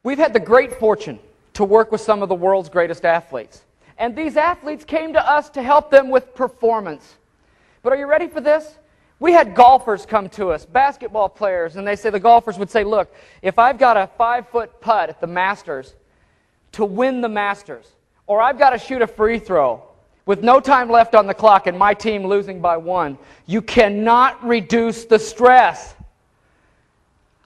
We've had the great fortune to work with some of the world's greatest athletes. And these athletes came to us to help them with performance. But are you ready for this? We had golfers come to us, basketball players, and the golfers would say, look, if I've got a 5-foot putt at the Masters to win the Masters, or I've got to shoot a free throw with no time left on the clock and my team losing by 1, you cannot reduce the stress.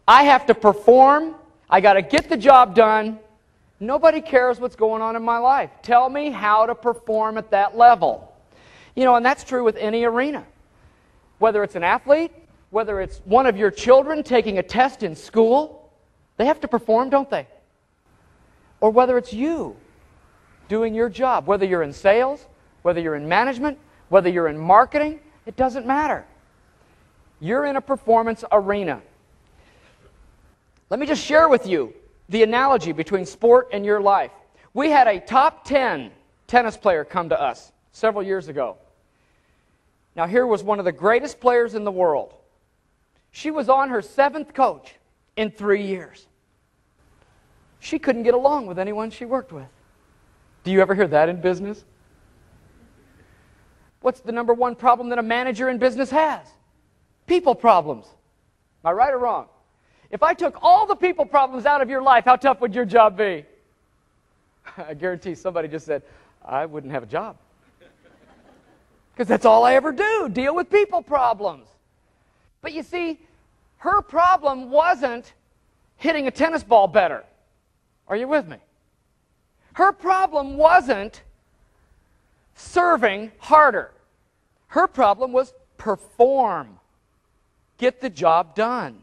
I have to perform. I got to get the job done. Nobody cares what's going on in my life. Tell me how to perform at that level. You know, and that's true with any arena. Whether it's an athlete, whether it's one of your children taking a test in school, they have to perform, don't they? Or whether it's you doing your job, whether you're in sales, whether you're in management, whether you're in marketing, it doesn't matter. You're in a performance arena. Let me just share with you the analogy between sport and your life. We had a top 10 tennis player come to us several years ago. Now, here was one of the greatest players in the world. She was on her 7th coach in 3 years. She couldn't get along with anyone she worked with. Do you ever hear that in business? What's the number one problem that a manager in business has? People problems. Am I right or wrong? If I took all the people problems out of your life, how tough would your job be? I guarantee somebody just said, I wouldn't have a job. Because that's all I ever do, deal with people problems. But you see, her problem wasn't hitting a tennis ball better. Are you with me? Her problem wasn't serving harder. Her problem was perform. Get the job done.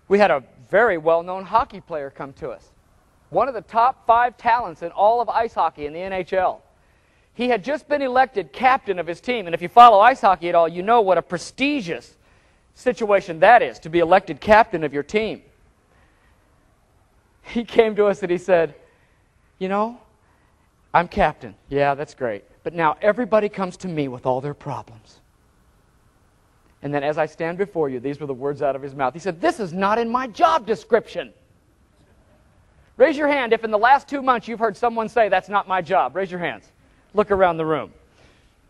We had a very well-known hockey player come to us. One of the top 5 talents in all of ice hockey in the NHL. He had just been elected captain of his team. And if you follow ice hockey at all, you know what a prestigious situation that is, to be elected captain of your team. He came to us and he said, you know, I'm captain. Yeah, that's great. But now everybody comes to me with all their problems. And then as I stand before you, these were the words out of his mouth. He said, this is not in my job description. Raise your hand if in the last 2 months you've heard someone say, that's not my job. Raise your hands. Look around the room.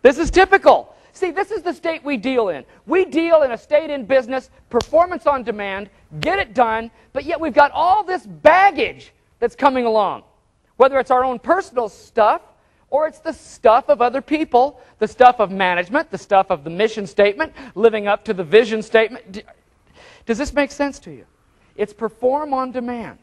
This is typical. See, this is the state we deal in. We deal in a state in business, performance on demand, get it done, but yet we've got all this baggage that's coming along. Whether it's our own personal stuff, or it's the stuff of other people, the stuff of management, the stuff of the mission statement, living up to the vision statement. Does this make sense to you? It's perform on demand.